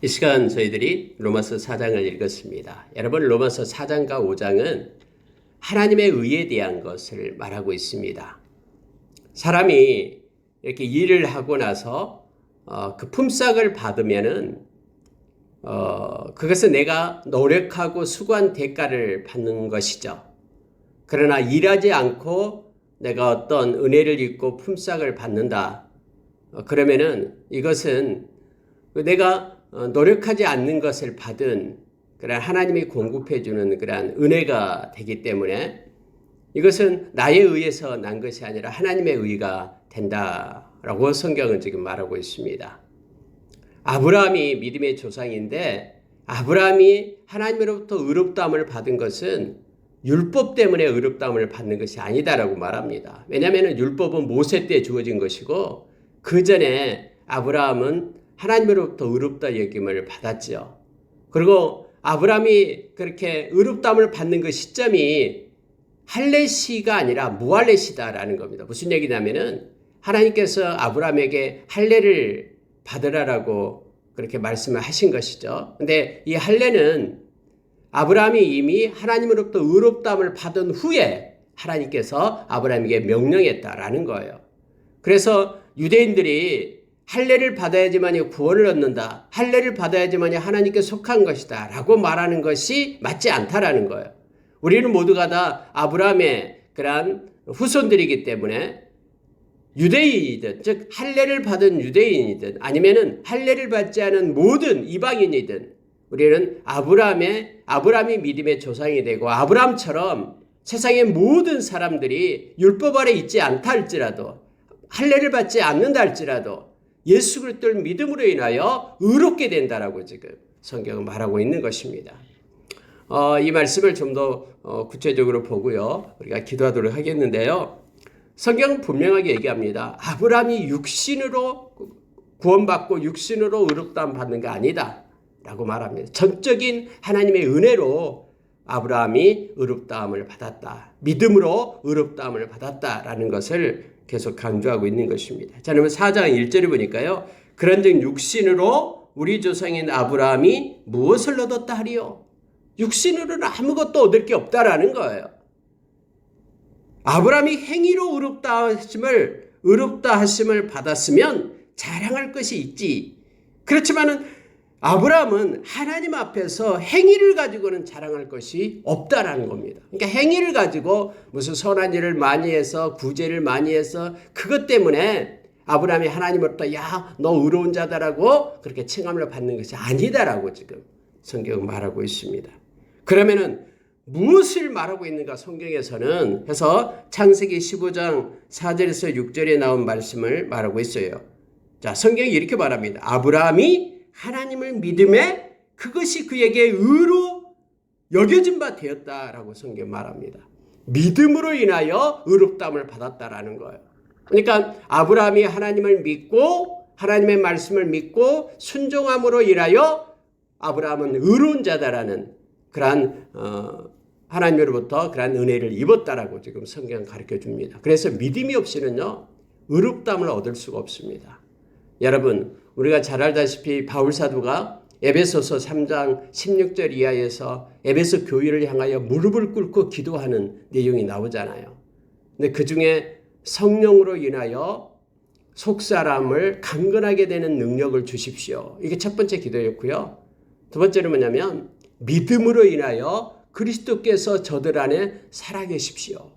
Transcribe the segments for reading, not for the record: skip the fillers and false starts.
이 시간 저희들이 로마서 4장을 읽었습니다. 여러분, 로마서 4장과 5장은 하나님의 의에 대한 것을 말하고 있습니다. 사람이 이렇게 일을 하고 나서 그 품삯을 받으면은 그것은 내가 노력하고 수고한 대가를 받는 것이죠. 그러나 일하지 않고 내가 어떤 은혜를 입고 품삯을 받는다. 그러면은 이것은 내가 노력하지 않는 것을 받은 그런 하나님이 공급해 주는 그런 은혜가 되기 때문에 이것은 나에 의해서 난 것이 아니라 하나님의 의가 된다라고 성경은 지금 말하고 있습니다. 아브라함이 믿음의 조상인데 아브라함이 하나님으로부터 의롭다함을 받은 것은 율법 때문에 의롭다함을 받는 것이 아니다라고 말합니다. 왜냐하면 율법은 모세 때 주어진 것이고 그 전에 아브라함은 하나님으로부터 의롭다 여김을 받았죠. 그리고 아브라함이 그렇게 의롭다함을 받는 그 시점이 할례시가 아니라 무할례시다라는 겁니다. 무슨 얘기냐면은 하나님께서 아브라함에게 할례를 받으라라고 그렇게 말씀을 하신 것이죠. 근데 이 할례는 아브라함이 이미 하나님으로부터 의롭다함을 받은 후에 하나님께서 아브라함에게 명령했다라는 거예요. 그래서 유대인들이 할례를 받아야지만이 구원을 얻는다. 할례를 받아야지만이 하나님께 속한 것이다. 라고 말하는 것이 맞지 않다라는 거예요. 우리는 모두가 다 아브라함의 그러한 후손들이기 때문에 유대인이든 즉 할례를 받은 유대인이든 아니면은 할례를 받지 않은 모든 이방인이든 우리는 아브라함이 믿음의 조상이 되고 아브라함처럼 세상의 모든 사람들이 율법 아래 있지 않다 할지라도 할례를 받지 않는다 할지라도 예수 그리스도를 믿음으로 인하여 의롭게 된다라고 지금 성경은 말하고 있는 것입니다. 이 말씀을 좀 더 구체적으로 보고요. 우리가 기도하도록 하겠는데요. 성경은 분명하게 얘기합니다. 아브라함이 육신으로 구원받고 육신으로 의롭다함 받는 게 아니다 라고 말합니다. 전적인 하나님의 은혜로 아브라함이 의롭다함을 받았다. 믿음으로 의롭다함을 받았다라는 것을 계속 강조하고 있는 것입니다. 자, 그러면 4장 1절을 보니까요. 그런즉 육신으로 우리 조상인 아브라함이 무엇을 얻었다 하리요? 육신으로는 아무것도 얻을 게 없다라는 거예요. 아브라함이 행위로 의롭다 하심을 받았으면 자랑할 것이 있지. 그렇지만은 아브라함은 하나님 앞에서 행위를 가지고는 자랑할 것이 없다라는 겁니다. 그러니까 행위를 가지고 무슨 선한 일을 많이 해서 구제를 많이 해서 그것 때문에 아브라함이 하나님으로부터 야, 너 의로운 자다라고 그렇게 칭함을 받는 것이 아니다라고 지금 성경은 말하고 있습니다. 그러면은 무엇을 말하고 있는가 성경에서는 해서 창세기 15장 4절에서 6절에 나온 말씀을 말하고 있어요. 자, 성경이 이렇게 말합니다. 아브라함이 하나님을 믿음에 그것이 그에게 의로 여겨진 바 되었다라고 성경 말합니다. 믿음으로 인하여 의롭다함을 받았다라는 거예요. 그러니까 아브라함이 하나님을 믿고 하나님의 말씀을 믿고 순종함으로 인하여 아브라함은 의로운 자다라는 그러한 하나님으로부터 그러한 은혜를 입었다라고 지금 성경 가르쳐 줍니다. 그래서 믿음이 없이는요 의롭다함을 얻을 수가 없습니다. 여러분, 우리가 잘 알다시피 바울 사도가 에베소서 3장 16절 이하에서 에베소 교회를 향하여 무릎을 꿇고 기도하는 내용이 나오잖아요. 근데 그 중에 성령으로 인하여 속사람을 강건하게 되는 능력을 주십시오. 이게 첫 번째 기도였고요. 두 번째는 뭐냐면 믿음으로 인하여 그리스도께서 저들 안에 살아계십시오.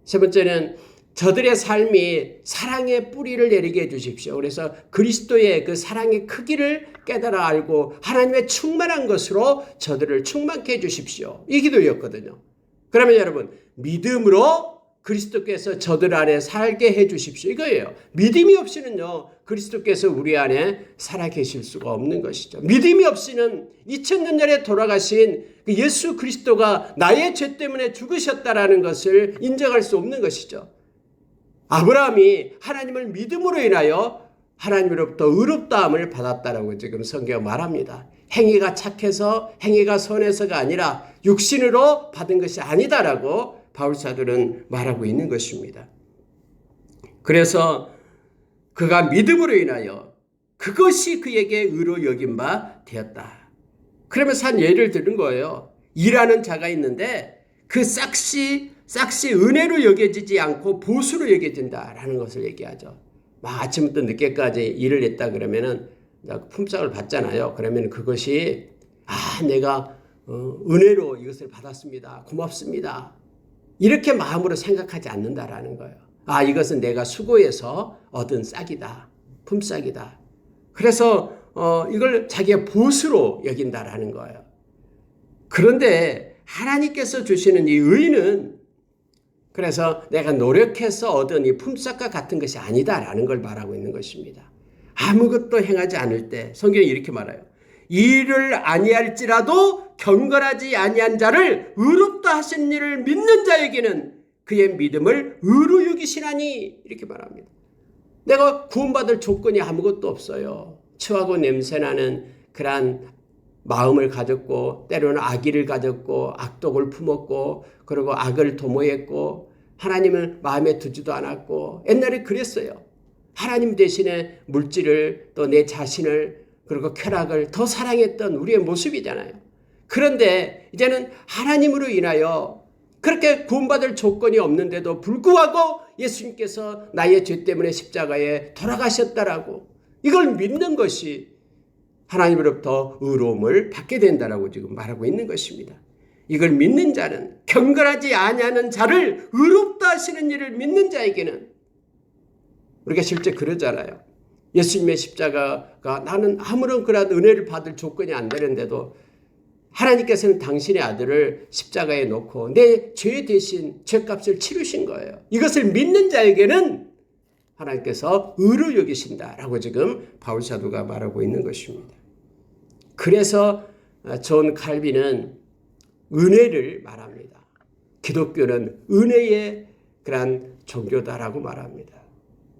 세 번째는 저들의 삶이 사랑의 뿌리를 내리게 해주십시오. 그래서 그리스도의 그 사랑의 크기를 깨달아 알고 하나님의 충만한 것으로 저들을 충만케 해주십시오. 이 기도였거든요. 그러면 여러분 믿음으로 그리스도께서 저들 안에 살게 해주십시오. 이거예요. 믿음이 없이는요 그리스도께서 우리 안에 살아계실 수가 없는 것이죠. 믿음이 없이는 2000년 전에 돌아가신 그 예수 그리스도가 나의 죄 때문에 죽으셨다라는 것을 인정할 수 없는 것이죠. 아브라함이 하나님을 믿음으로 인하여 하나님으로부터 의롭다함을 받았다라고 지금 성경 말합니다. 행위가 착해서 행위가 선해서가 아니라 육신으로 받은 것이 아니다라고 바울 사도는 말하고 있는 것입니다. 그래서 그가 믿음으로 인하여 그것이 그에게 의로 여긴 바 되었다. 그러면서 한 예를 드는 거예요. 일하는 자가 있는데 그 싹시 은혜로 여겨지지 않고 보수로 여겨진다라는 것을 얘기하죠. 막 아침부터 늦게까지 일을 했다 그러면은 품삯을 받잖아요. 그러면 그것이 내가 은혜로 이것을 받았습니다. 고맙습니다. 이렇게 마음으로 생각하지 않는다라는 거예요. 이것은 내가 수고해서 얻은 싹이다. 품삯이다. 그래서 이걸 자기의 보수로 여긴다라는 거예요. 그런데 하나님께서 주시는 이 의는 그래서 내가 노력해서 얻은 이 품삯과 같은 것이 아니다라는 걸 말하고 있는 것입니다. 아무것도 행하지 않을 때 성경이 이렇게 말해요. 일을 아니할지라도 경건하지 아니한 자를 의롭다 하신 일을 믿는 자에게는 그의 믿음을 의로 여기시나니 이렇게 말합니다. 내가 구원받을 조건이 아무것도 없어요. 추하고 냄새나는 그러한 마음을 가졌고 때로는 악의를 가졌고 악독을 품었고 그리고 악을 도모했고 하나님을 마음에 두지도 않았고 옛날에 그랬어요. 하나님 대신에 물질을 또 내 자신을 그리고 쾌락을 더 사랑했던 우리의 모습이잖아요. 그런데 이제는 하나님으로 인하여 그렇게 구원받을 조건이 없는데도 불구하고 예수님께서 나의 죄 때문에 십자가에 돌아가셨다라고 이걸 믿는 것이 하나님으로부터 의로움을 받게 된다라고 지금 말하고 있는 것입니다. 이걸 믿는 자는 경건하지 아니하는 자를 의롭다 하시는 일을 믿는 자에게는 우리가 실제 그러잖아요. 예수님의 십자가가 나는 아무런 그런 은혜를 받을 조건이 안 되는데도 하나님께서는 당신의 아들을 십자가에 놓고 내 죄 대신 죄값을 치르신 거예요. 이것을 믿는 자에게는 하나님께서 의로 여기신다라고 지금 바울 사도가 말하고 있는 것입니다. 그래서 존 칼빈은 은혜를 말합니다. 기독교는 은혜의 그런 종교다라고 말합니다.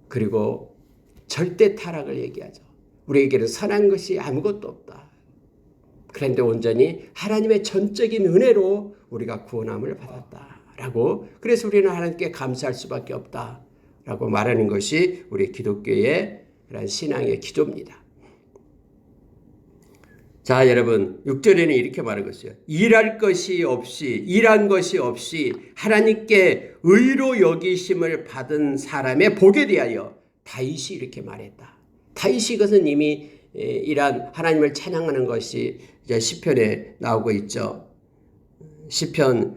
그리고 절대 타락을 얘기하죠. 우리에게는 선한 것이 아무것도 없다. 그런데 온전히 하나님의 전적인 은혜로 우리가 구원함을 받았다라고 그래서 우리는 하나님께 감사할 수밖에 없다라고 말하는 것이 우리 기독교의 그런 신앙의 기조입니다. 자, 여러분 6절에는 이렇게 말하고 있어요. 일한 것이 없이 하나님께 의로 여기심을 받은 사람의 복에 대하여 다윗이 이렇게 말했다. 다윗이 이것은 이미 이란 하나님을 찬양하는 것이 이제 시편에 나오고 있죠. 시편에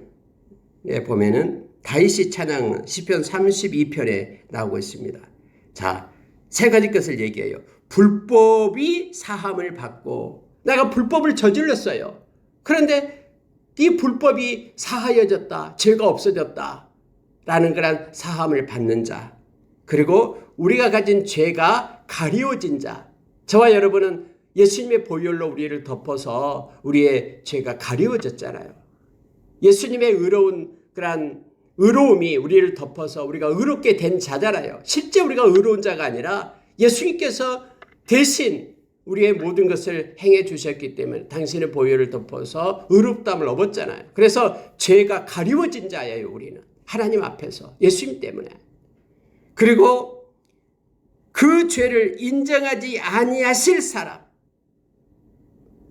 보면은 다윗이 찬양 시편 32편에 나오고 있습니다. 자, 세 가지 것을 얘기해요. 불법이 사함을 받고 내가 불법을 저질렀어요. 그런데 이 불법이 사하여졌다. 죄가 없어졌다. 라는 그런 사함을 받는 자. 그리고 우리가 가진 죄가 가리워진 자. 저와 여러분은 예수님의 보혈로 우리를 덮어서 우리의 죄가 가리워졌잖아요. 예수님의 의로운 그런 의로움이 우리를 덮어서 우리가 의롭게 된 자잖아요. 실제 우리가 의로운 자가 아니라 예수님께서 대신 우리의 모든 것을 행해 주셨기 때문에 당신의 보혈을 덮어서 의롭다함을 얻었잖아요. 그래서 죄가 가리워진 자예요. 우리는 하나님 앞에서 예수님 때문에. 그리고 그 죄를 인정하지 아니하실 사람.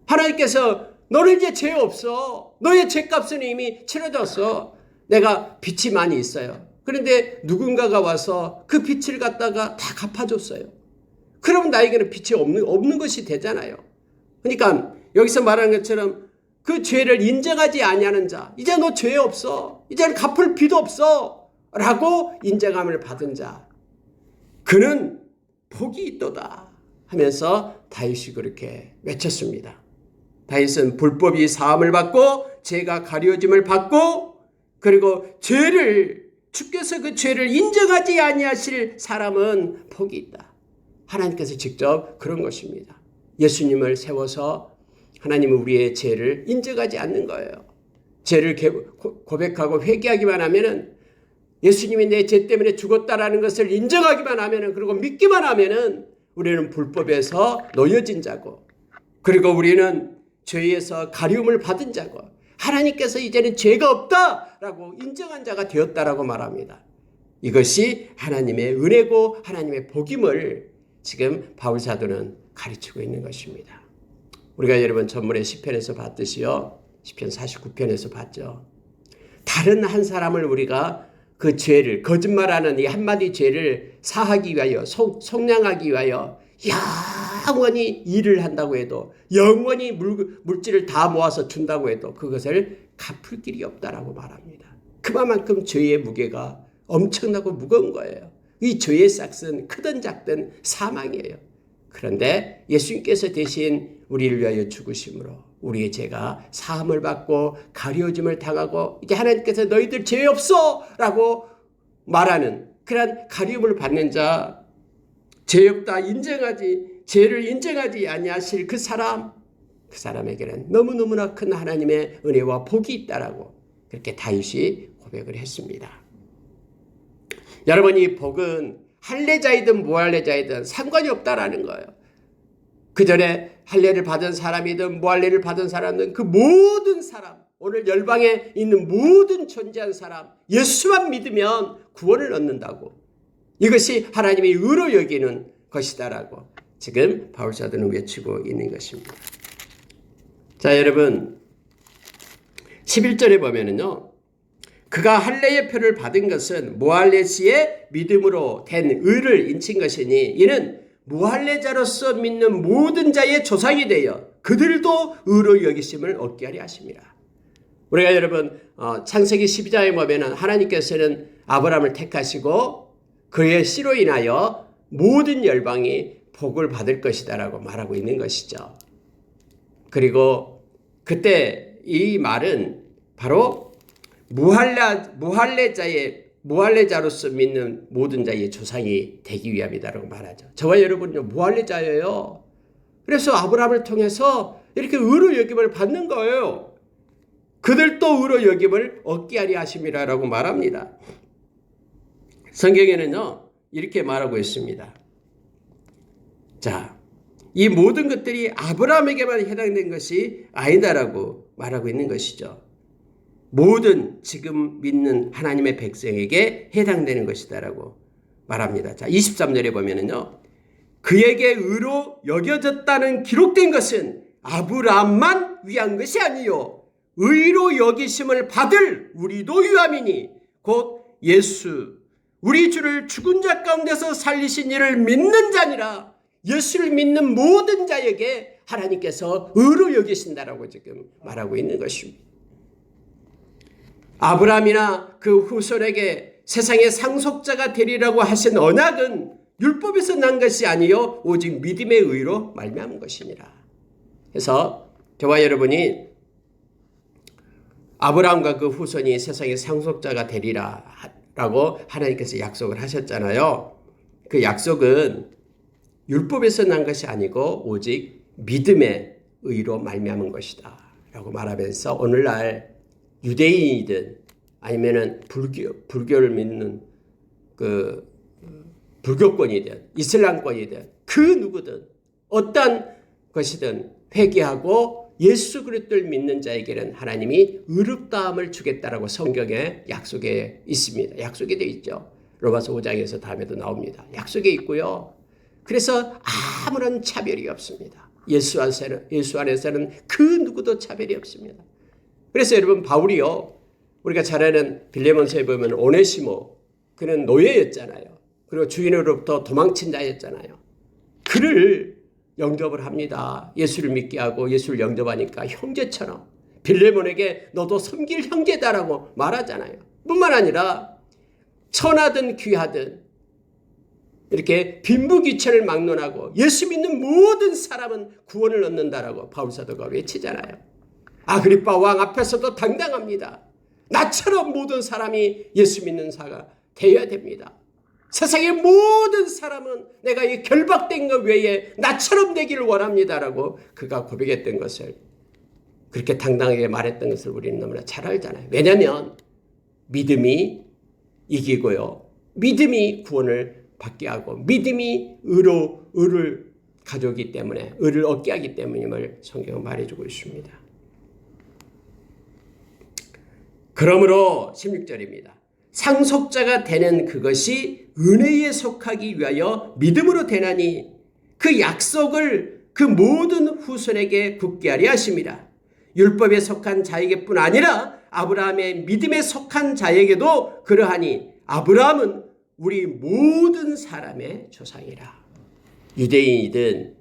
하나님께서 너는 이제 죄 없어. 너의 죄값은 이미 치러졌어. 내가 빚이 많이 있어요. 그런데 누군가가 와서 그 빚을 갖다가 다 갚아줬어요. 그러면 나에게는 빚이 없는 것이 되잖아요. 그러니까 여기서 말하는 것처럼 그 죄를 인정하지 아니하는 자. 이제 너 죄 없어. 이제는 갚을 빚도 없어. 라고 인정함을 받은 자. 그는 복이 있도다 하면서 다윗이 그렇게 외쳤습니다. 다윗은 불법이 사함을 받고 죄가 가려짐을 받고 그리고 주께서 그 죄를 인정하지 아니하실 사람은 복이 있다. 하나님께서 직접 그런 것입니다. 예수님을 세워서 하나님은 우리의 죄를 인정하지 않는 거예요. 죄를 고백하고 회개하기만 하면은 예수님이 내 죄 때문에 죽었다라는 것을 인정하기만 하면은 그리고 믿기만 하면은 우리는 불법에서 놓여진 자고 그리고 우리는 죄에서 가리움을 받은 자고 하나님께서 이제는 죄가 없다라고 인정한 자가 되었다라고 말합니다. 이것이 하나님의 은혜고 하나님의 복임을 지금 바울 사도는 가르치고 있는 것입니다. 우리가 여러분 전문의 시편에서 봤듯이요. 시편 49편에서 봤죠. 다른 한 사람을 우리가 그 죄를, 거짓말하는 이 한마디 죄를 사하기 위하여, 속량하기 위하여 영원히 일을 한다고 해도, 영원히 물질을 다 모아서 준다고 해도 그것을 갚을 길이 없다라고 말합니다. 그만큼 죄의 무게가 엄청나고 무거운 거예요. 이 죄의 싹은 크든 작든 사망이에요. 그런데 예수님께서 대신 우리를 위하여 죽으심으로 우리의 죄가 사함을 받고 가려짐을 당하고, 이제 하나님께서 너희들 죄 없어 라고 말하는 그런 가리움을 받는 자, 죄 없다 죄를 인정하지 아니하실 그 사람에게는 너무너무나 큰 하나님의 은혜와 복이 있다라고 그렇게 다윗이 고백을 했습니다. 여러분, 이 복은 할례자이든 무할례자이든 상관이 없다라는 거예요. 그 전에 할례를 받은 사람이든 무할례를 받은 사람이든 그 모든 사람, 오늘 열방에 있는 모든 존재한 사람, 예수만 믿으면 구원을 얻는다고, 이것이 하나님이 의로 여기는 것이다라고 지금 바울사도는 외치고 있는 것입니다. 자, 여러분 11절에 보면은요, 그가 할례의 표를 받은 것은 무할례 시의 믿음으로 된 의를 인친 것이니 이는 무할례자로서 믿는 모든 자의 조상이 되어 그들도 의로 여기심을 얻게 하려 하심이라. 우리가 여러분 창세기 12장에 보면 하나님께서는 아브라함을 택하시고 그의 씨로 인하여 모든 열방이 복을 받을 것이다라고 말하고 있는 것이죠. 그리고 그때 이 말은 바로 무할례자로서 믿는 모든 자의 조상이 되기 위함이다라고 말하죠. 저와 여러분은요, 무할례자예요. 그래서 아브라함을 통해서 이렇게 의로 여김을 받는 거예요. 그들도 의로 여김을 얻게 하려 하심이라고 말합니다. 성경에는요, 이렇게 말하고 있습니다. 자, 이 모든 것들이 아브라함에게만 해당된 것이 아니다라고 말하고 있는 것이죠. 모든 지금 믿는 하나님의 백성에게 해당되는 것이다라고 말합니다. 자, 23절에 보면은요, 그에게 의로 여겨졌다는 기록된 것은 아브라함만 위한 것이 아니요 의로 여기심을 받을 우리도 유함이니 곧 예수 우리 주를 죽은 자 가운데서 살리신 이를 믿는 자니라. 예수를 믿는 모든 자에게 하나님께서 의로 여기신다라고 지금 말하고 있는 것입니다. 아브라함이나 그 후손에게 세상의 상속자가 되리라고 하신 언약은 율법에서 난 것이 아니요 오직 믿음의 의로 말미암은 것이니라. 그래서 저와 여러분이 아브라함과 그 후손이 세상의 상속자가 되리라라고 하나님께서 약속을 하셨잖아요. 그 약속은 율법에서 난 것이 아니고 오직 믿음의 의로 말미암은 것이다 라고 말하면서 오늘날 유대인이든 아니면은 불교를 믿는 그 불교권이든 이슬람권이든 그 누구든 어떤 것이든 회개하고 예수 그리스도를 믿는 자에게는 하나님이 의롭다함을 주겠다라고 성경에 약속에 있습니다. 약속이 되어 있죠. 로마서 5장에서 다음에도 나옵니다. 약속에 있고요. 그래서 아무런 차별이 없습니다. 예수 안에서는 그 누구도 차별이 없습니다. 그래서 여러분 바울이요, 우리가 잘 아는 빌레몬서에 보면 오네시모, 그는 노예였잖아요. 그리고 주인으로부터 도망친 자였잖아요. 그를 영접을 합니다. 예수를 믿게 하고 예수를 영접하니까 형제처럼 빌레몬에게 너도 섬길 형제다라고 말하잖아요. 뿐만 아니라 천하든 귀하든 이렇게 빈부귀천을 막론하고 예수 믿는 모든 사람은 구원을 얻는다라고 바울사도가 외치잖아요. 아그리빠 왕 앞에서도 당당합니다. 나처럼 모든 사람이 예수 믿는 자가 되어야 됩니다. 세상의 모든 사람은 내가 이 결박된 것 외에 나처럼 되기를 원합니다라고 그가 고백했던 것을, 그렇게 당당하게 말했던 것을 우리는 너무나 잘 알잖아요. 왜냐하면 믿음이 이기고요, 믿음이 구원을 받게 하고 믿음이 의를 가져오기 때문에, 의를 얻게 하기 때문임을 성경은 말해주고 있습니다. 그러므로 16절입니다. 상속자가 되는 그것이 은혜에 속하기 위하여 믿음으로 되나니 그 약속을 그 모든 후손에게 굳게 하려 하심이라. 율법에 속한 자에게뿐 아니라 아브라함의 믿음에 속한 자에게도 그러하니 아브라함은 우리 모든 사람의 조상이라. 유대인이든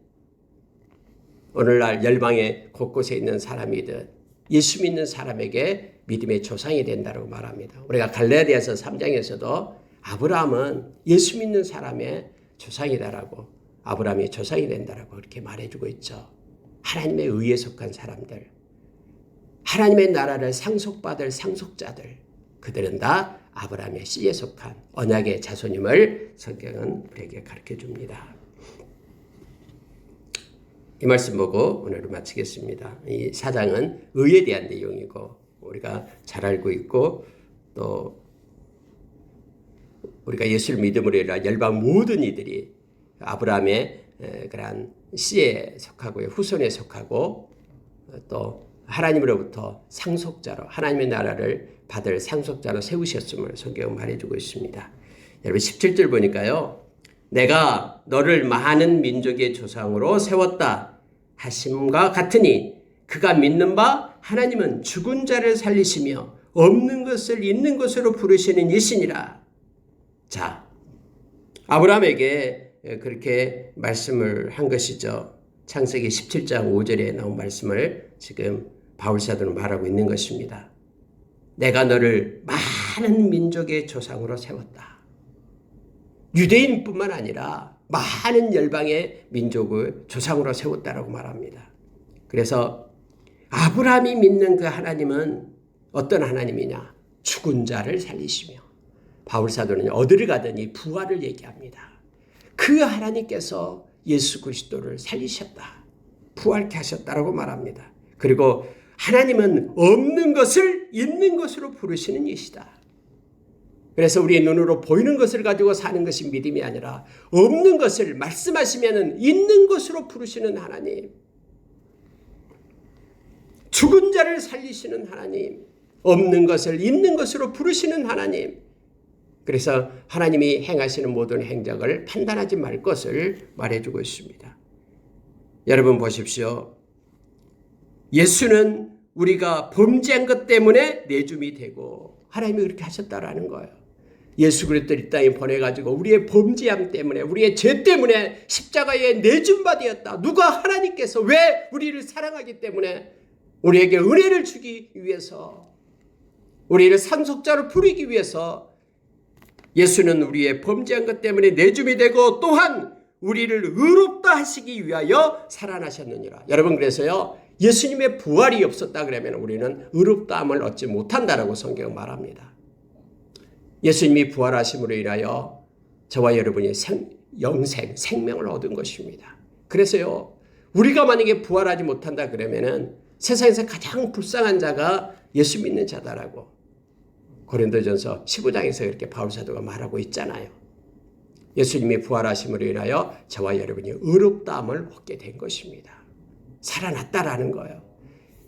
오늘날 열방의 곳곳에 있는 사람이든 예수 믿는 사람에게 믿음의 조상이 된다고 말합니다. 우리가 갈라디아서 3장에서도 아브라함은 예수 믿는 사람의 조상이다라고, 아브라함이 조상이 된다라고 그렇게 말해주고 있죠. 하나님의 의에 속한 사람들, 하나님의 나라를 상속받을 상속자들, 그들은 다 아브라함의 씨에 속한 언약의 자손임을 성경은 우리에게 가르쳐 줍니다. 이 말씀 보고 오늘을 마치겠습니다. 이 4장은 의에 대한 내용이고 우리가 잘 알고 있고 또 우리가 예수를 믿음으로 인하여 열방 모든 이들이 아브라함의 그러한 씨에 속하고 후손에 속하고 또 하나님으로부터 상속자로 하나님의 나라를 받을 상속자로 세우셨음을 성경은 말해주고 있습니다. 여러분 17절 보니까요. 내가 너를 많은 민족의 조상으로 세웠다 하심과 같으니 그가 믿는 바 하나님은 죽은 자를 살리시며 없는 것을 있는 것으로 부르시는 이시니라. 자, 아브라함에게 그렇게 말씀을 한 것이죠. 창세기 17장 5절에 나온 말씀을 지금 바울사도는 말하고 있는 것입니다. 내가 너를 많은 민족의 조상으로 세웠다. 유대인뿐만 아니라 많은 열방의 민족을 조상으로 세웠다라고 말합니다. 그래서 아브라함이 믿는 그 하나님은 어떤 하나님이냐? 죽은 자를 살리시며, 바울사도는 어디를 가더니 부활을 얘기합니다. 그 하나님께서 예수 그리스도를 살리셨다. 부활케 하셨다라고 말합니다. 그리고 하나님은 없는 것을 있는 것으로 부르시는 이시다. 그래서 우리의 눈으로 보이는 것을 가지고 사는 것이 믿음이 아니라 없는 것을 말씀하시면 있는 것으로 부르시는 하나님. 죽은 자를 살리시는 하나님. 없는 것을 있는 것으로 부르시는 하나님. 그래서 하나님이 행하시는 모든 행적을 판단하지 말 것을 말해주고 있습니다. 여러분 보십시오. 예수는 우리가 범죄한 것 때문에 내줌이 되고 하나님이 그렇게 하셨다라는 거예요. 예수 그리스도를 이 땅에 보내가지고 우리의 범죄함 때문에 우리의 죄 때문에 십자가에 내줌바 되었다. 누가 하나님께서 왜 우리를 사랑하기 때문에 우리에게 은혜를 주기 위해서 우리를 상속자로 부르기 위해서 예수는 우리의 범죄한 것 때문에 내줌이 되고 또한 우리를 의롭다 하시기 위하여 살아나셨느니라. 여러분 그래서요. 예수님의 부활이 없었다 그러면 우리는 의롭다함을 얻지 못한다라고 성경은 말합니다. 예수님이 부활하심으로 인하여 저와 여러분이 영생, 생명을 얻은 것입니다. 그래서요. 우리가 만약에 부활하지 못한다 그러면은 세상에서 가장 불쌍한 자가 예수 믿는 자다라고 고린도전서 15장에서 이렇게 바울사도가 말하고 있잖아요. 예수님이 부활하심으로 인하여 저와 여러분이 의롭다함을 얻게 된 것입니다. 살아났다라는 거예요.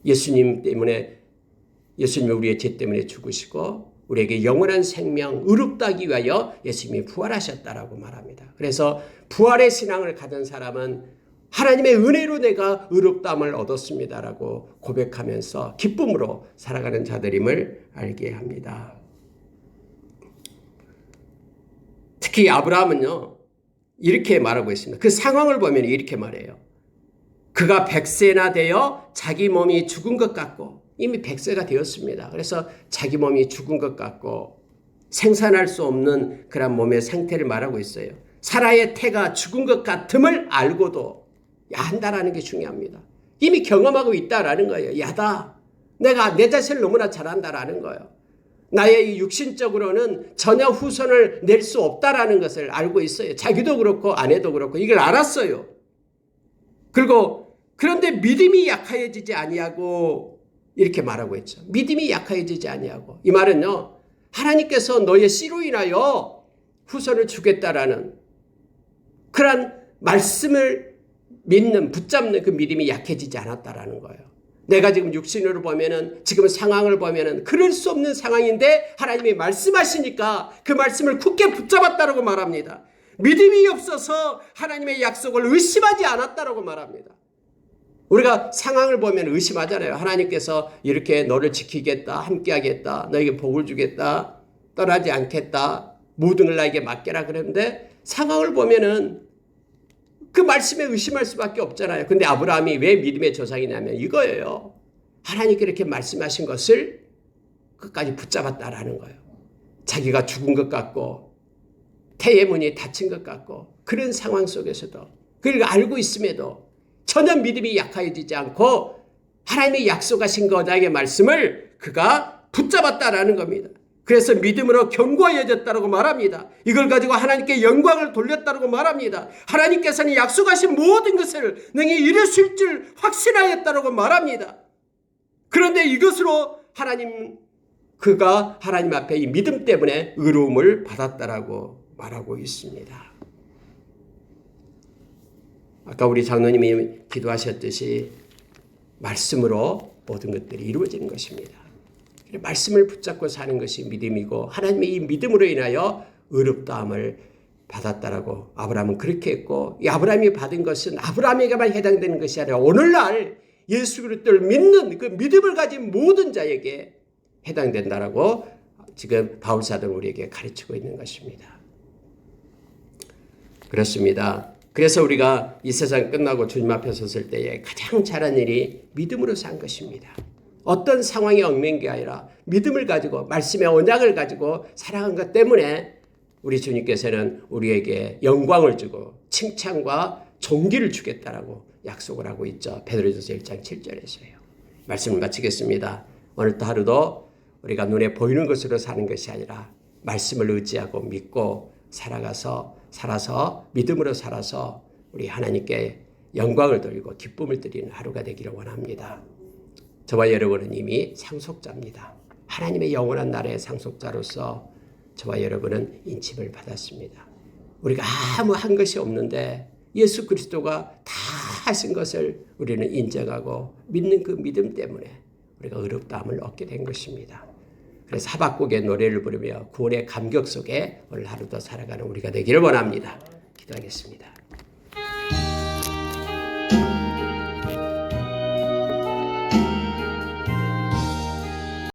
예수님 때문에 예수님이 우리의 죄 때문에 죽으시고 우리에게 영원한 생명 의롭다 하기 위하여 예수님이 부활하셨다라고 말합니다. 그래서 부활의 신앙을 가진 사람은 하나님의 은혜로 내가 의롭다함을 얻었습니다라고 고백하면서 기쁨으로 살아가는 자들임을 알게 합니다. 특히 아브라함은요. 이렇게 말하고 있습니다. 그 상황을 보면 이렇게 말해요. 그가 100세나 되어 자기 몸이 죽은 것 같고 이미 100세가 되었습니다. 그래서 자기 몸이 죽은 것 같고 생산할 수 없는 그런 몸의 상태를 말하고 있어요. 사라의 태가 죽은 것 같음을 알고도 야한다라는 게 중요합니다. 이미 경험하고 있다라는 거예요. 야다. 내가 내 자신을 너무나 잘한다라는 거예요. 나의 육신적으로는 전혀 후손을 낼 수 없다라는 것을 알고 있어요. 자기도 그렇고 아내도 그렇고 이걸 알았어요. 그리고 그런데 믿음이 약해지지 아니하고 이렇게 말하고 있죠. 믿음이 약해지지 아니하고 이 말은요. 하나님께서 너의 씨로 인하여 후손을 주겠다라는 그런 말씀을 믿는 붙잡는 그 믿음이 약해지지 않았다라는 거예요. 내가 지금 육신으로 보면은 지금 상황을 보면은 그럴 수 없는 상황인데 하나님이 말씀하시니까 그 말씀을 굳게 붙잡았다라고 말합니다. 믿음이 없어서 하나님의 약속을 의심하지 않았다라고 말합니다. 우리가 상황을 보면 의심하잖아요. 하나님께서 이렇게 너를 지키겠다, 함께하겠다, 너에게 복을 주겠다, 떠나지 않겠다, 모든 걸 나에게 맡겨라 그랬는데 상황을 보면은 그 말씀에 의심할 수밖에 없잖아요. 근데 아브라함이 왜 믿음의 조상이냐면 이거예요. 하나님께 이렇게 말씀하신 것을 끝까지 붙잡았다라는 거예요. 자기가 죽은 것 같고 태의 문이 닫힌 것 같고 그런 상황 속에서도 그걸 알고 있음에도 전혀 믿음이 약해지지 않고 하나님이 약속하신 거다의 말씀을 그가 붙잡았다라는 겁니다. 그래서 믿음으로 견고해졌다고 말합니다. 이걸 가지고 하나님께 영광을 돌렸다고 말합니다. 하나님께서는 약속하신 모든 것을 능히 이루실 줄 확신하였다고 말합니다. 그런데 이것으로 그가 하나님 앞에 이 믿음 때문에 의로움을 받았다라고 말하고 있습니다. 아까 우리 장로님이 기도하셨듯이 말씀으로 모든 것들이 이루어지는 것입니다. 말씀을 붙잡고 사는 것이 믿음이고 하나님의 이 믿음으로 인하여 의롭다함을 받았다라고 아브라함은 그렇게 했고 이 아브라함이 받은 것은 아브라함에게만 해당되는 것이 아니라 오늘날 예수 그리스도를 믿는 그 믿음을 가진 모든 자에게 해당된다라고 지금 바울 사도는 우리에게 가르치고 있는 것입니다. 그렇습니다. 그래서 우리가 이 세상 끝나고 주님 앞에 섰을 때에 가장 잘한 일이 믿음으로 산 것입니다. 어떤 상황에 얽매인 게 아니라 믿음을 가지고 말씀의 언약을 가지고 살아간 것 때문에 우리 주님께서는 우리에게 영광을 주고 칭찬과 존귀를 주겠다라고 약속을 하고 있죠. 베드로전서 1장 7절에서요. 말씀을 마치겠습니다. 오늘도 하루도 우리가 눈에 보이는 것으로 사는 것이 아니라 말씀을 의지하고 믿고 살아서 믿음으로 살아서 우리 하나님께 영광을 돌리고 기쁨을 드리는 하루가 되기를 원합니다. 저와 여러분은 이미 상속자입니다. 하나님의 영원한 나라의 상속자로서 저와 여러분은 인침을 받았습니다. 우리가 아무 한 것이 없는데 예수 그리스도가 다 하신 것을 우리는 인정하고 믿는 그 믿음 때문에 우리가 의롭다함을 얻게 된 것입니다. 그래서 하박국의 노래를 부르며 구원의 감격 속에 오늘 하루도 살아가는 우리가 되기를 원합니다. 기도하겠습니다.